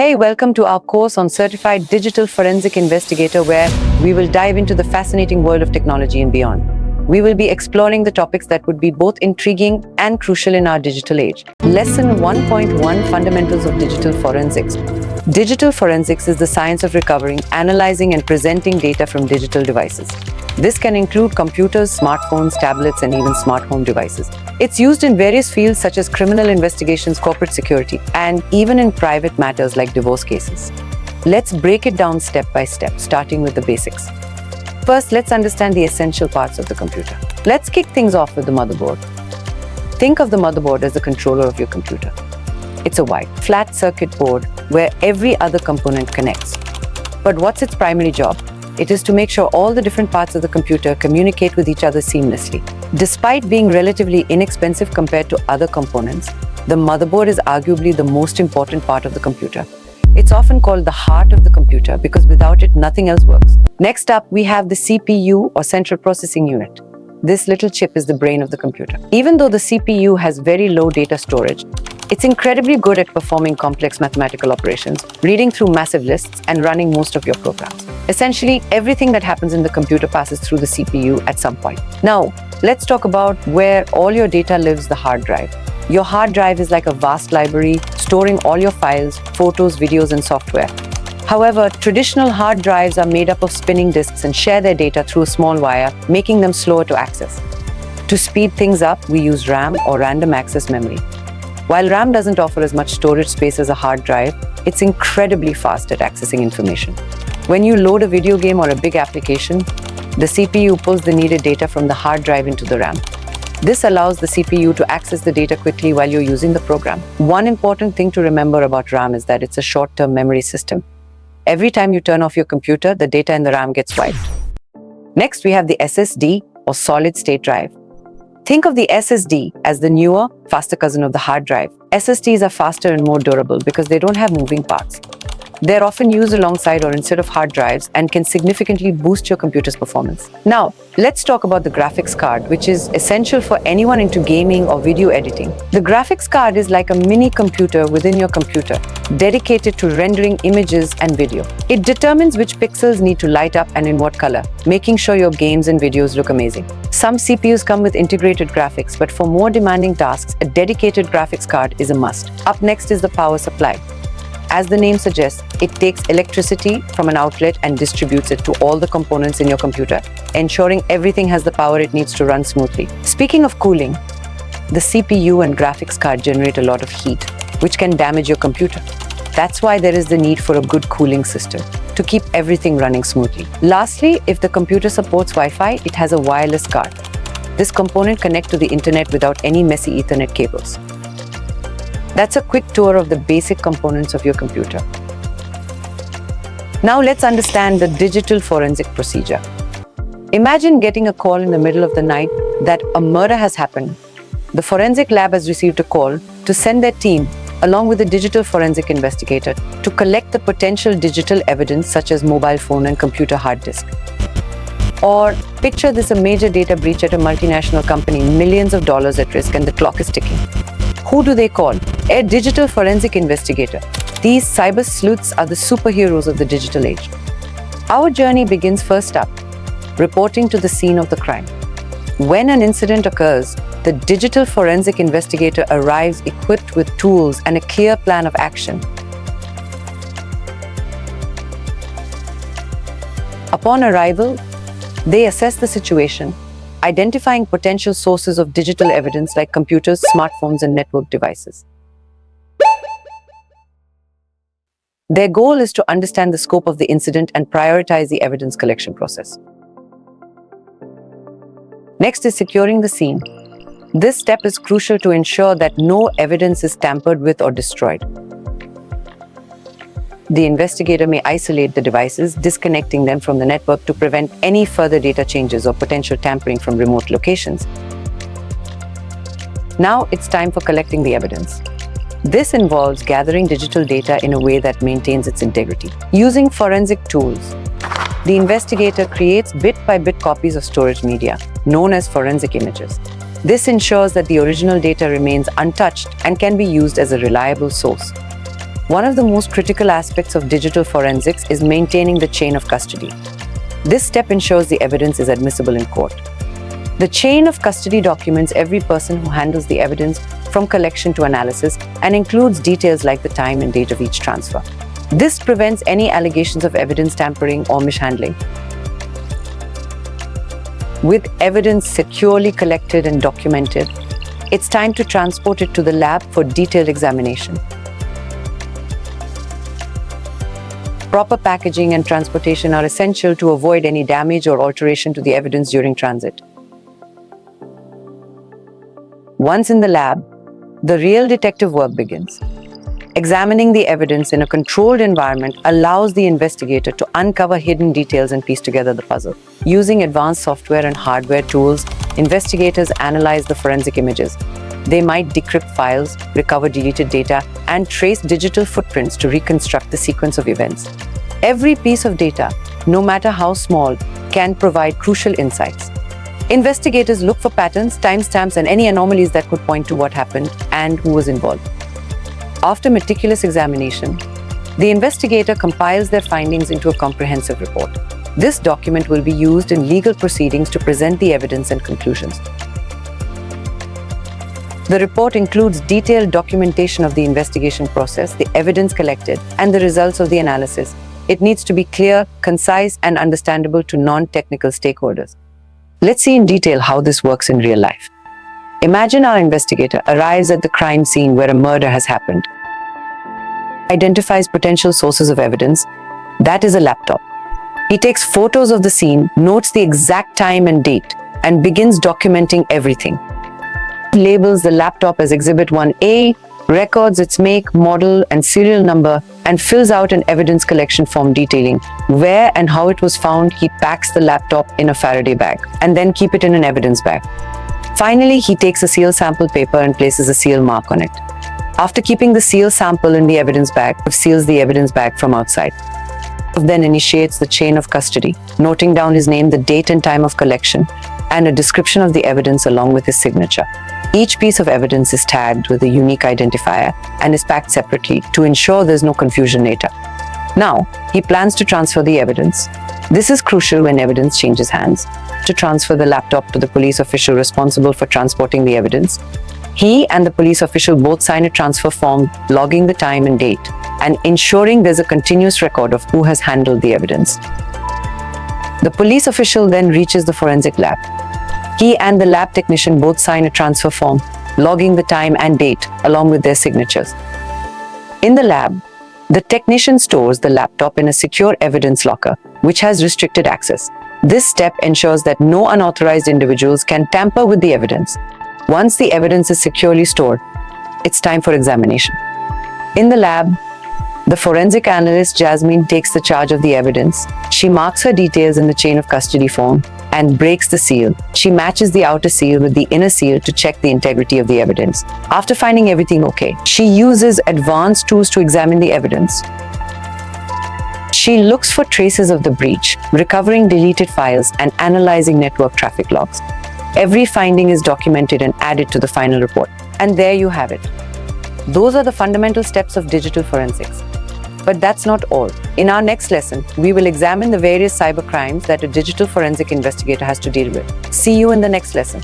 Hey, welcome to our course on Certified Digital Forensic Investigator, where we will dive into the fascinating world of technology and beyond. We will be exploring the topics that would be both intriguing and crucial in our digital age. Lesson 1.1: Fundamentals of Digital Forensics. Digital forensics is the science of recovering, analyzing, and presenting data from digital devices. This can include computers, smartphones, tablets, and even smart home devices. It's used in various fields such as criminal investigations, corporate security, and even in private matters like divorce cases. Let's break it down step by step, starting with the basics. First, let's understand the essential parts of the computer. Let's kick things off with the motherboard. Think of the motherboard as the controller of your computer. It's a wide, flat circuit board where every other component connects. But what's its primary job? It is to make sure all the different parts of the computer communicate with each other seamlessly. Despite being relatively inexpensive compared to other components, the motherboard is arguably the most important part of the computer. It's often called the heart of the computer because without it, nothing else works. Next up, we have the CPU, or Central Processing Unit. This little chip is the brain of the computer. Even though the CPU has very low data storage, it's incredibly good at performing complex mathematical operations, reading through massive lists, and running most of your programs. Essentially, everything that happens in the computer passes through the CPU at some point. Now, let's talk about where all your data lives: the hard drive. Your hard drive is like a vast library, storing all your files, photos, videos, and software. However, traditional hard drives are made up of spinning disks and share their data through a small wire, making them slower to access. To speed things up, we use RAM, or random access memory. While RAM doesn't offer as much storage space as a hard drive, it's incredibly fast at accessing information. When you load a video game or a big application, the CPU pulls the needed data from the hard drive into the RAM. This allows the CPU to access the data quickly while you're using the program. One important thing to remember about RAM is that it's a short-term memory system. Every time you turn off your computer, the data in the RAM gets wiped. Next, we have the SSD, or solid-state drive. Think of the SSD as the newer, faster cousin of the hard drive. SSDs are faster and more durable because they don't have moving parts. They're often used alongside or instead of hard drives and can significantly boost your computer's performance. Now, let's talk about the graphics card, which is essential for anyone into gaming or video editing. The graphics card is like a mini computer within your computer, dedicated to rendering images and video. It determines which pixels need to light up and in what color, making sure your games and videos look amazing. Some CPUs come with integrated graphics, but for more demanding tasks, a dedicated graphics card is a must. Up next is the power supply. As the name suggests, it takes electricity from an outlet and distributes it to all the components in your computer, ensuring everything has the power it needs to run smoothly. Speaking of cooling, the CPU and graphics card generate a lot of heat, which can damage your computer. That's why there is the need for a good cooling system to keep everything running smoothly. Lastly, if the computer supports Wi-Fi, it has a wireless card. This component connects to the internet without any messy Ethernet cables. That's a quick tour of the basic components of your computer. Now let's understand the digital forensic procedure. Imagine getting a call in the middle of the night that a murder has happened. The forensic lab has received a call to send their team, along with a digital forensic investigator, to collect the potential digital evidence such as mobile phone and computer hard disk. Or picture this: a major data breach at a multinational company, millions of dollars at risk, and the clock is ticking. Who do they call? A digital forensic investigator. These cyber sleuths are the superheroes of the digital age. Our journey begins first up, reporting to the scene of the crime. When an incident occurs, the digital forensic investigator arrives equipped with tools and a clear plan of action. Upon arrival, they assess the situation, identifying potential sources of digital evidence like computers, smartphones, and network devices. Their goal is to understand the scope of the incident and prioritize the evidence collection process. Next is securing the scene. This step is crucial to ensure that no evidence is tampered with or destroyed. The investigator may isolate the devices, disconnecting them from the network to prevent any further data changes or potential tampering from remote locations. Now it's time for collecting the evidence. This involves gathering digital data in a way that maintains its integrity. Using forensic tools, the investigator creates bit-by-bit copies of storage media, known as forensic images. This ensures that the original data remains untouched and can be used as a reliable source. One of the most critical aspects of digital forensics is maintaining the chain of custody. This step ensures the evidence is admissible in court. The chain of custody documents every person who handles the evidence from collection to analysis and includes details like the time and date of each transfer. This prevents any allegations of evidence tampering or mishandling. With evidence securely collected and documented, it's time to transport it to the lab for detailed examination. Proper packaging and transportation are essential to avoid any damage or alteration to the evidence during transit. Once in the lab, the real detective work begins. Examining the evidence in a controlled environment allows the investigator to uncover hidden details and piece together the puzzle. Using advanced software and hardware tools, investigators analyze the forensic images. They might decrypt files, recover deleted data, and trace digital footprints to reconstruct the sequence of events. Every piece of data, no matter how small, can provide crucial insights. Investigators look for patterns, timestamps, and any anomalies that could point to what happened and who was involved. After meticulous examination, the investigator compiles their findings into a comprehensive report. This document will be used in legal proceedings to present the evidence and conclusions. The report includes detailed documentation of the investigation process, the evidence collected, and the results of the analysis. It needs to be clear, concise, and understandable to non-technical stakeholders. Let's see in detail how this works in real life. Imagine our investigator arrives at the crime scene where a murder has happened. Identifies potential sources of evidence. That is a laptop. He takes photos of the scene, notes the exact time and date, and begins documenting everything. He labels the laptop as Exhibit 1A, records its make, model, and serial number, and fills out an evidence collection form detailing where and how it was found. He packs the laptop in a Faraday bag and then keep it in an evidence bag. Finally, he takes a seal sample paper and places a seal mark on it. After keeping the seal sample in the evidence bag, he seals the evidence bag from outside. Then initiates the chain of custody, noting down his name, the date and time of collection, and a description of the evidence along with his signature. Each piece of evidence is tagged with a unique identifier and is packed separately to ensure there's no confusion later. Now, he plans to transfer the evidence. This is crucial when evidence changes hands. To transfer the laptop to the police official responsible for transporting the evidence, he and the police official both sign a transfer form logging the time and date and ensuring there's a continuous record of who has handled the evidence. The police official then reaches the forensic lab. He and the lab technician both sign a transfer form, logging the time and date along with their signatures. In the lab, the technician stores the laptop in a secure evidence locker, which has restricted access. This step ensures that no unauthorized individuals can tamper with the evidence. Once the evidence is securely stored, it's time for examination. In the lab, the forensic analyst Jasmine takes the charge of the evidence. She marks her details in the chain of custody form and breaks the seal. She matches the outer seal with the inner seal to check the integrity of the evidence. After finding everything okay, she uses advanced tools to examine the evidence. She looks for traces of the breach, recovering deleted files, and analyzing network traffic logs. Every finding is documented and added to the final report. And there you have it. Those are the fundamental steps of digital forensics. But that's not all. In our next lesson, we will examine the various cybercrimes that a digital forensic investigator has to deal with. See you in the next lesson.